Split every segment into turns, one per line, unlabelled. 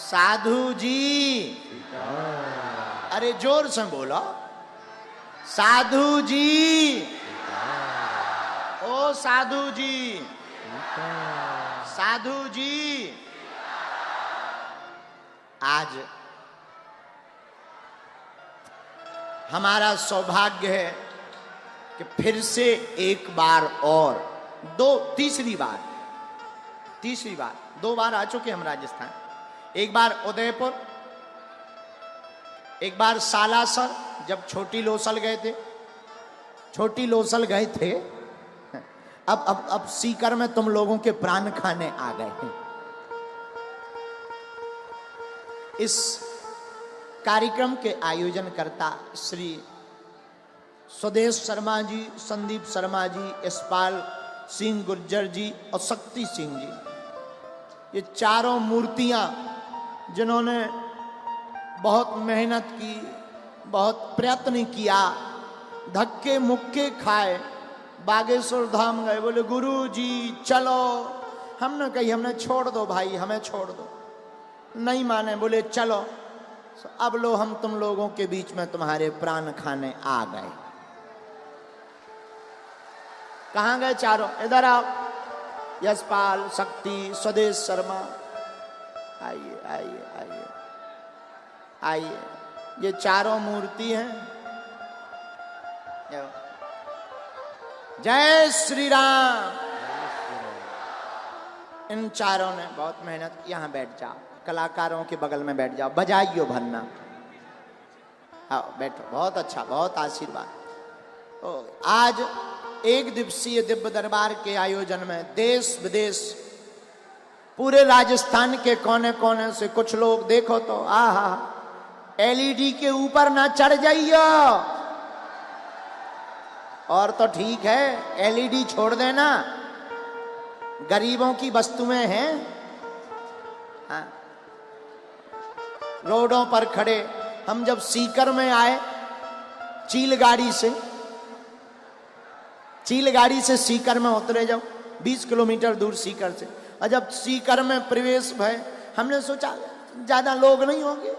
साधु जी, अरे जोर से बोलो। साधु जी, ओ साधु जी, साधु जी। आज हमारा सौभाग्य है कि फिर से एक बार और तीसरी बार 2 बार आ चुके हम राजस्थान। एक बार उदयपुर, एक बार सालासर, जब छोटी लोसल गए थे। अब सीकर में तुम लोगों के प्राण खाने आ गए हैं। इस कार्यक्रम के आयोजन करता श्री स्वदेश शर्मा जी, संदीप शर्मा जी, यशपाल सिंह गुर्जर जी और शक्ति सिंह जी, ये चारों मूर्तियां जिन्होंने बहुत मेहनत की, बहुत प्रयत्न किया, धक्के मुक्के खाए, बागेश्वर धाम गए, बोले गुरु जी चलो। हमने कही हमने छोड़ दो भाई, हमें छोड़ दो। नहीं माने, बोले चलो। अब लो हम तुम लोगों के बीच में तुम्हारे प्राण खाने आ गए। कहां गए चारों? इधर आओ। यशपाल, शक्ति, स्वदेश शर्मा, आइए आइए आइए आइए। ये चारों मूर्ति हैं। जय श्री राम। इन चारों ने बहुत मेहनत। यहां बैठ जाओ, कलाकारों के बगल में बैठ जाओ, बजाइयो भरना। आओ बैठो, बहुत अच्छा, बहुत आशीर्वाद। आज एक दिवसीय दिव्य दरबार के आयोजन में देश विदेश, पूरे राजस्थान के कोने कोने से कुछ लोग, देखो तो आहा, एलईडी के ऊपर ना चढ़ जाइयो। और तो ठीक है, एलईडी छोड़ देना, गरीबों की वस्तुएं हैं। हाँ। रोडों पर खड़े, हम जब सीकर में आए चील गाड़ी से सीकर में उतरे, जब 20 किलोमीटर दूर सीकर से, और जब सीकर में प्रवेश भय, हमने सोचा ज्यादा लोग नहीं होंगे,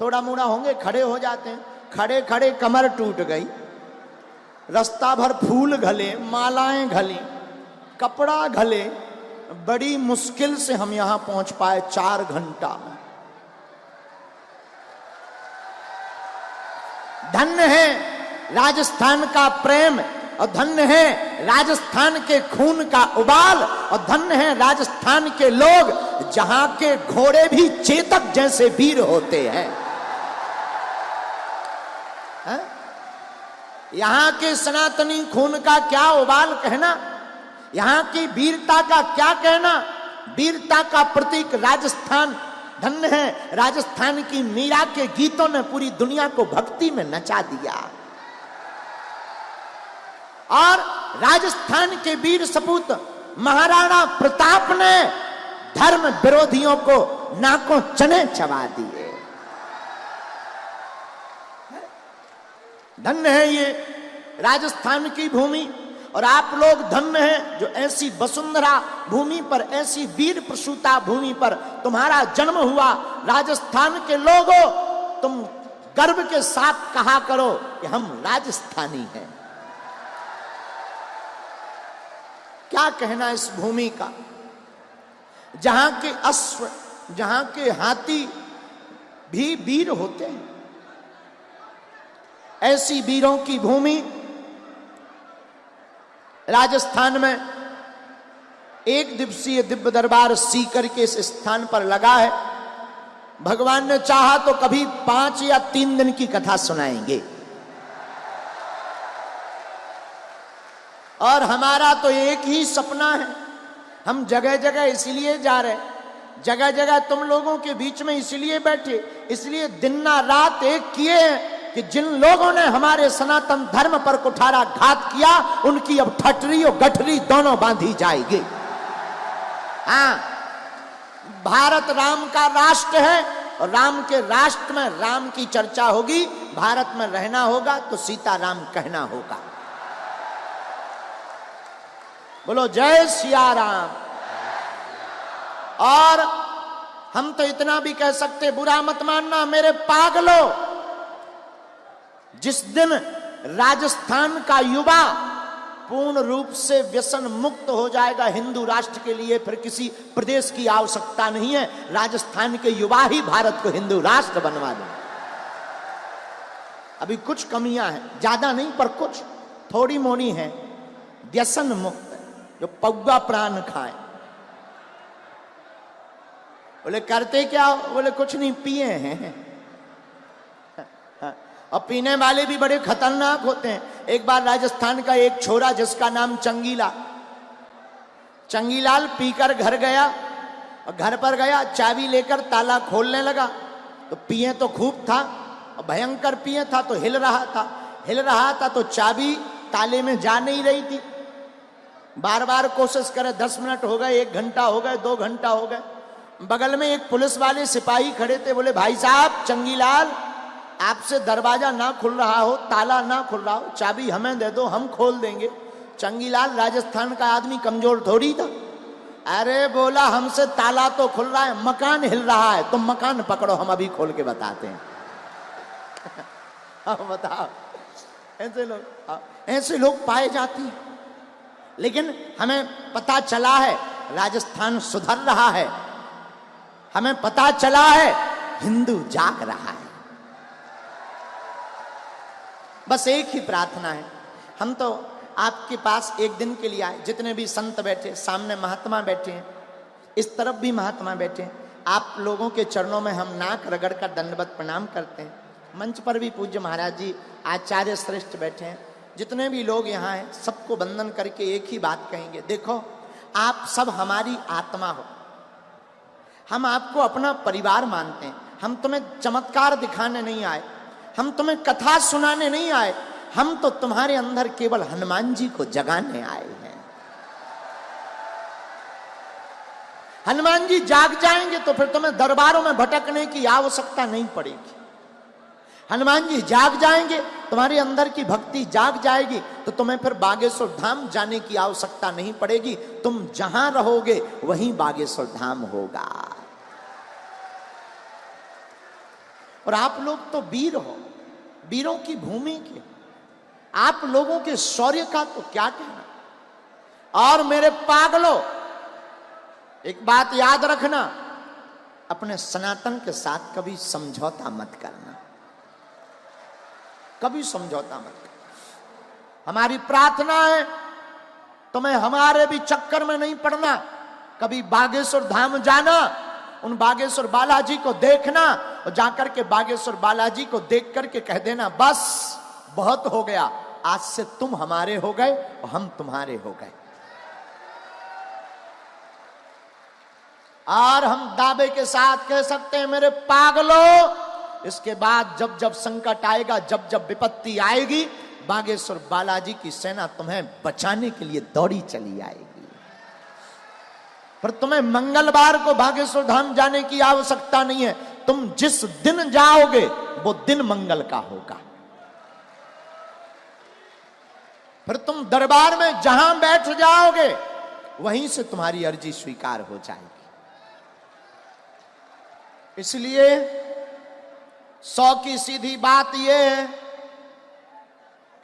थोड़ा मोड़ा होंगे, खड़े हो जाते हैं। खड़े खड़े कमर टूट गई। रास्ता भर फूल घले, मालाएं घली, कपड़ा घले, बड़ी मुश्किल से हम यहां पहुंच पाए 4 घंटा में। धन्य है राजस्थान का प्रेम, और धन्य है राजस्थान के खून का उबाल, और धन्य है राजस्थान के लोग जहां के घोड़े भी चेतक जैसे वीर होते हैं। यहां के सनातनी खून का क्या उबाल कहना, यहां की वीरता का क्या कहना। वीरता का प्रतीक राजस्थान। धन्य है राजस्थान की मीरा के गीतों ने पूरी दुनिया को भक्ति में नचा दिया। और राजस्थान के वीर सपूत महाराणा प्रताप ने धर्म विरोधियों को नाकों चने चबा दिए। धन्य है ये राजस्थान की भूमि, और आप लोग धन्य हैं जो ऐसी वसुंधरा भूमि पर, ऐसी वीर प्रसूता भूमि पर तुम्हारा जन्म हुआ। राजस्थान के लोगों, तुम गर्व के साथ कहा करो कि हम राजस्थानी हैं। क्या कहना इस भूमि का, जहां के अश्व, जहां के हाथी भी वीर होते हैं। ऐसी वीरों की भूमि राजस्थान में एक दिवसीय दिव्य दरबार सीकर के इस स्थान पर लगा है। भगवान ने चाहा तो कभी 5 या 3 दिन की कथा सुनाएंगे। और हमारा तो एक ही सपना है, हम जगह जगह इसलिए जा रहे, जगह जगह तुम लोगों के बीच में इसलिए बैठे, इसलिए दिन ना रात एक किए हैं कि जिन लोगों ने हमारे सनातन धर्म पर कुठारा घात किया, उनकी अब ठटरी और गठरी दोनों बांधी जाएगी। हाँ, भारत राम का राष्ट्र है, और राम के राष्ट्र में राम की चर्चा होगी। भारत में रहना होगा तो सीता राम कहना होगा। बोलो जय सिया राम। और हम तो इतना भी कह सकते, बुरा मत मानना मेरे पागलों, जिस दिन राजस्थान का युवा पूर्ण रूप से व्यसन मुक्त हो जाएगा हिंदू राष्ट्र के लिए फिर किसी प्रदेश की आवश्यकता नहीं है। राजस्थान के युवा ही भारत को हिंदू राष्ट्र बनवा देंगे। अभी कुछ कमियां हैं, ज्यादा नहीं पर कुछ थोड़ी मोनी है। व्यसन मुक्त जो पौवा प्राण खाए। बोले करते क्या? बोले कुछ नहीं, पिए हैं। और पीने वाले भी बड़े खतरनाक होते हैं। एक बार राजस्थान का एक छोरा जिसका नाम चंगीलाल पीकर घर गया और घर पर गया, चाबी लेकर ताला खोलने लगा तो पिए तो खूब था और भयंकर पिए था, तो हिल रहा था तो चाबी ताले में जा नहीं रही थी। बार बार कोशिश करे, 10 मिनट हो गए, 1 घंटा हो गए, 2 घंटा हो गए। बगल में एक पुलिस वाले सिपाही खड़े थे। बोले भाई साहब चंगीलाल, आपसे दरवाजा ना खुल रहा हो, ताला ना खुल रहा हो, चाबी हमें दे दो, हम खोल देंगे। चंगीलाल राजस्थान का आदमी कमजोर थोड़ी था। अरे बोला हमसे ताला तो खुल रहा है, मकान हिल रहा है, तुम मकान पकड़ो, हम अभी खोल के बताते हैं। अब बताओ, ऐसे लोग पाए जाते हैं। लेकिन हमें पता चला है राजस्थान सुधर रहा है, हमें पता चला है हिंदू जाग रहा है। बस एक ही प्रार्थना है, हम तो आपके पास एक दिन के लिए आए। जितने भी संत बैठे, सामने महात्मा बैठे हैं, इस तरफ भी महात्मा बैठे हैं, आप लोगों के चरणों में हम नाक रगड़ कर दंडवत प्रणाम करते हैं। मंच पर भी पूज्य महाराज जी आचार्य श्रेष्ठ बैठे हैं। जितने भी लोग यहाँ हैं सबको वंदन करके एक ही बात कहेंगे, देखो आप सब हमारी आत्मा हो, हम आपको अपना परिवार मानते हैं। हम तुम्हें चमत्कार दिखाने नहीं आए, हम तुम्हें कथा सुनाने नहीं आए, हम तो तुम्हारे अंदर केवल हनुमान जी को जगाने आए हैं। हनुमान जी जाग जाएंगे तो फिर तुम्हें दरबारों में भटकने की आवश्यकता नहीं पड़ेगी। हनुमान जी जाग जाएंगे, तुम्हारे अंदर की भक्ति जाग जाएगी, तो तुम्हें फिर बागेश्वर धाम जाने की आवश्यकता नहीं पड़ेगी। तुम जहां रहोगे वहीं बागेश्वर धाम होगा। और आप लोग तो वीर हो, वीरों की भूमि के, आप लोगों के शौर्य का तो क्या कहना। और मेरे पागलों, एक बात याद रखना, अपने सनातन के साथ कभी समझौता मत करना, कभी समझौता मत करना। हमारी प्रार्थना है तुम्हें हमारे भी चक्कर में नहीं पड़ना, कभी बागेश्वर धाम जाना, उन बागेश्वर बालाजी को देखना और जाकर के बागेश्वर बालाजी को देख करके कह देना बस बहुत हो गया, आज से तुम हमारे हो गए और हम तुम्हारे हो गए। और हम दावे के साथ कह सकते हैं मेरे पागलों, इसके बाद जब जब संकट आएगा, जब जब विपत्ति आएगी, बागेश्वर बालाजी की सेना तुम्हें बचाने के लिए दौड़ी चली आएगी। पर तुम्हें मंगलवार को बागेश्वर धाम जाने की आवश्यकता नहीं है। तुम जिस दिन जाओगे वो दिन मंगल का होगा। फिर तुम दरबार में जहां बैठ जाओगे वहीं से तुम्हारी अर्जी स्वीकार हो जाएगी। इसलिए 100 की सीधी बात यह है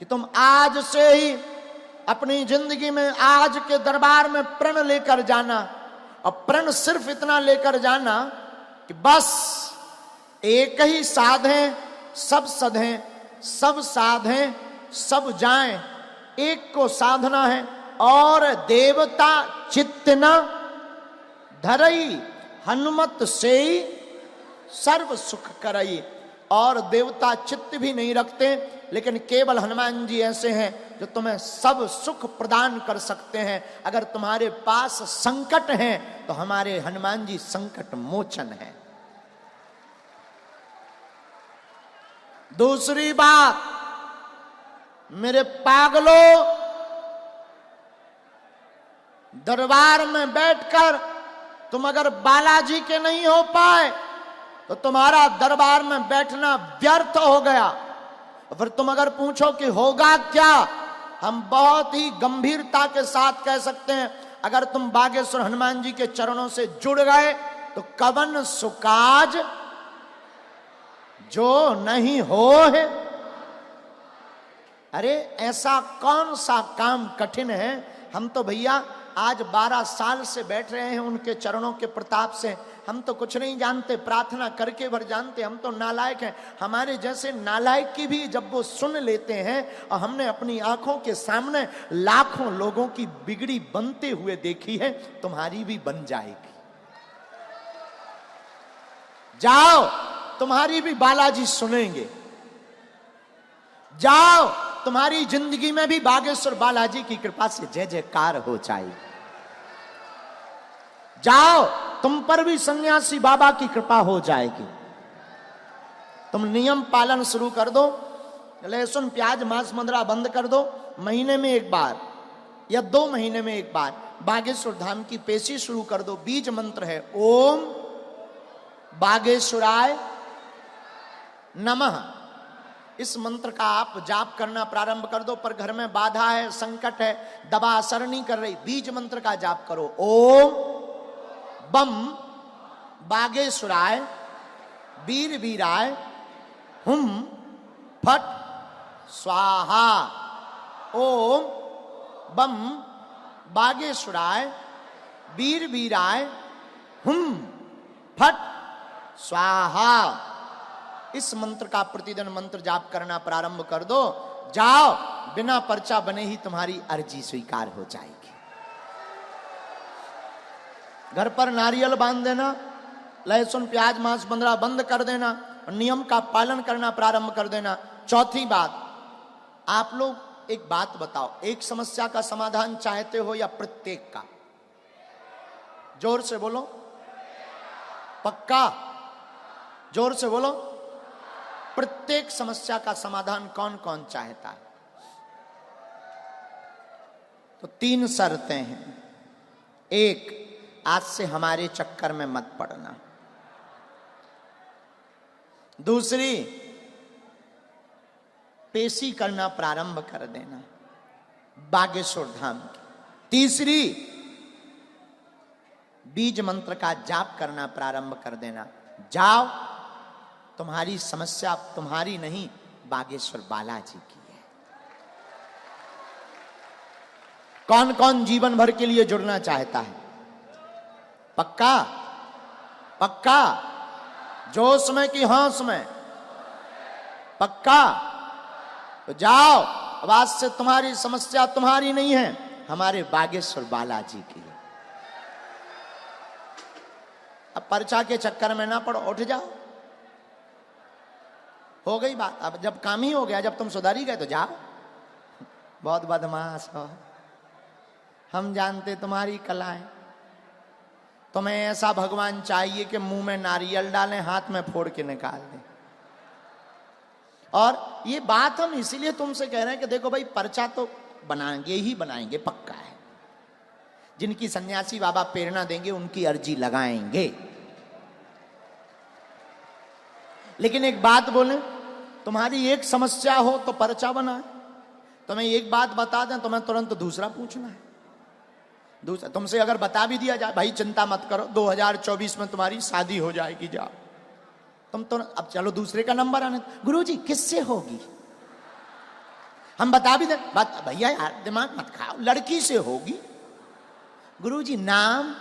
कि तुम आज से ही अपनी जिंदगी में आज के दरबार में प्रण लेकर जाना, और प्रण सिर्फ इतना लेकर जाना कि बस एक ही साधें सब सधें, सब साधें सब जाएं, एक को साधना है। और देवता चित्त न धरई, हनुमत से सर्व सुख करई। और देवता चित्त भी नहीं रखते, लेकिन केवल हनुमान जी ऐसे हैं जो तुम्हें सब सुख प्रदान कर सकते हैं। अगर तुम्हारे पास संकट है तो हमारे हनुमान जी संकट मोचन है। दूसरी बात, मेरे पागलों, दरबार में बैठकर तुम अगर बालाजी के नहीं हो पाए तो तुम्हारा दरबार में बैठना व्यर्थ हो गया। फिर तुम अगर पूछो कि होगा क्या, हम बहुत ही गंभीरता के साथ कह सकते हैं, अगर तुम बागेश्वर हनुमान जी के चरणों से जुड़ गए तो कवन सुकाज जो नहीं हो है। अरे ऐसा कौन सा काम कठिन है। हम तो भैया आज 12 साल से बैठ रहे हैं उनके चरणों के प्रताप से। हम तो कुछ नहीं जानते, प्रार्थना करके भर जानते। हम तो नालायक हैं। हमारे जैसे नालायक की भी जब वो सुन लेते हैं, और हमने अपनी आंखों के सामने लाखों लोगों की बिगड़ी बनते हुए देखी है, तुम्हारी भी बन जाएगी। जाओ, तुम्हारी भी बालाजी सुनेंगे। जाओ, तुम्हारी जिंदगी में भी बागेश्वर बालाजी की कृपा से जय जयकार हो जाएगी। जाओ, तुम पर भी सन्यासी बाबा की कृपा हो जाएगी। तुम नियम पालन शुरू कर दो। लहसुन प्याज मांस मदिरा बंद कर दो। महीने में एक बार या 2 महीने में एक बार बागेश्वर धाम की पेशी शुरू कर दो। बीज मंत्र है ओम बागेश्वराय नमः। इस मंत्र का आप जाप करना प्रारंभ कर दो। पर घर में बाधा है, संकट है, दवा असर नहीं कर रही, बीज मंत्र का जाप करो। ओम बम बागेश्वराय वीर वीराय हुम फट स्वाहा। ओम बम बागेश्वराय वीर वीराय हुम फट स्वाहा। इस मंत्र का प्रतिदिन मंत्र जाप करना प्रारंभ कर दो। जाओ, बिना पर्चा बने ही तुम्हारी अर्जी स्वीकार हो जाएगी। घर पर नारियल बांध देना, लहसुन प्याज मांस मदिरा बंद कर देना, नियम का पालन करना प्रारंभ कर देना। चौथी बात, आप लोग एक बात बताओ, एक समस्या का समाधान चाहते हो या प्रत्येक का? जोर से बोलो। पक्का? जोर से बोलो। प्रत्येक समस्या का समाधान कौन कौन चाहता है? तो 3 शर्तें हैं। एक, आज से हमारे चक्कर में मत पड़ना। दूसरी, पेशी करना प्रारंभ कर देना बागेश्वर धाम की। तीसरी, बीज मंत्र का जाप करना प्रारंभ कर देना। जाओ, तुम्हारी समस्या तुम्हारी नहीं, बागेश्वर बालाजी की है। कौन कौन जीवन भर के लिए जुड़ना चाहता है? पक्का? पक्का? जोश में कि होश में? पक्का? तो जाओ, अब आज से तुम्हारी समस्या तुम्हारी नहीं है, हमारे बागेश्वर बालाजी की है। अब पर्चा के चक्कर में ना पड़ो, उठ जाओ। हो गई बात। अब जब काम ही हो गया, जब तुम सुधारी गए तो जाओ। बहुत बदमाश हो, हम जानते तुम्हारी कलाएं। तुम्हें ऐसा भगवान चाहिए कि मुंह में नारियल डालें, हाथ में फोड़ के निकाल दें। और ये बात हम इसीलिए तुमसे कह रहे हैं कि देखो भाई, पर्चा तो बनाएंगे ही बनाएंगे, पक्का है। जिनकी सन्यासी बाबा प्रेरणा देंगे उनकी अर्जी लगाएंगे। लेकिन एक बात बोले, तुम्हारी एक समस्या हो तो पर्चा बनाए। तुम्हें एक बात बता दें, तुम्हें तुरंत दूसरा पूछना है। दूसरा, तुमसे अगर बता भी दिया जाए, भाई चिंता मत करो, 2024 में तुम्हारी शादी हो जाएगी, जाओ। तुम तो अब चलो दूसरे का नंबर आने। गुरुजी किससे होगी? हम बता भी दें, बात भैया यार दिमाग मत खाओ, लड़की से होगी। गुरुजी नाम?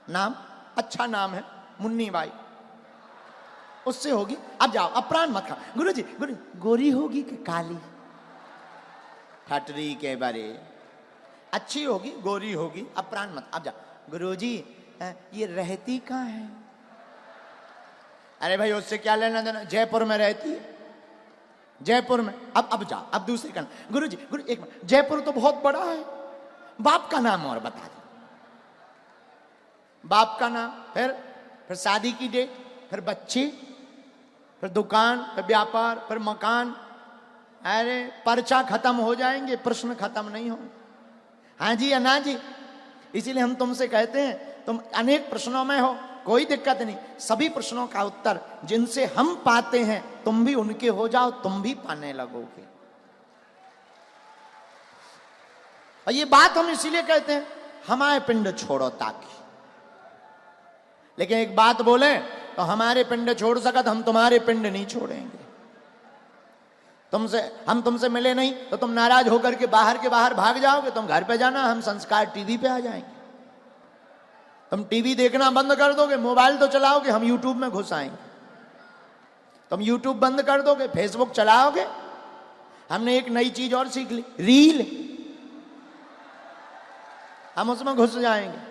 नाम अच्छा नाम है, मुन्नी बाई, उससे होगी। अब जाओ, अब प्राण मत खाओ। गुरुजी गोरी होगी कि काली? फटरी के बारे, अच्छी होगी, गोरी होगी, अब प्राण मत। अब जाओ। गुरुजी ये रहती कहाँ है? अरे भाई उससे क्या लेना देना, जयपुर में रहती है, जयपुर में। अब जाओ, अब दूसरे का नाम। गुरुजी एक मिनट, जयपुर तो बहुत बड़ा है, बाप का नाम और बता दो। बाप का नाम, फिर शादी की डेट, फिर बच्चे, फिर दुकान, फिर व्यापार, फिर मकान। अरे पर्चा खत्म हो जाएंगे, प्रश्न खत्म नहीं होंगे। हाँ जी या ना जी? इसीलिए हम तुमसे कहते हैं, तुम अनेक प्रश्नों में हो, कोई दिक्कत नहीं। सभी प्रश्नों का उत्तर जिनसे हम पाते हैं, तुम भी उनके हो जाओ, तुम भी पाने लगोगे। और ये बात हम इसीलिए कहते हैं, हमारे पिंड छोड़ो ताकि। लेकिन एक बात बोले तो हमारे पिंड छोड़ सकत, हम तुम्हारे पिंड नहीं छोड़ेंगे। हम तुमसे मिले नहीं तो तुम नाराज होकर के बाहर भाग जाओगे, तुम घर पे जाना, हम संस्कार टीवी पे आ जाएंगे। तुम टीवी देखना बंद कर दोगे, मोबाइल तो चलाओगे, हम यूट्यूब में घुस आएंगे। तुम यूट्यूब बंद कर दोगे, फेसबुक चलाओगे, हमने एक नई चीज और सीख ली, रील, हम उसमें घुस जाएंगे।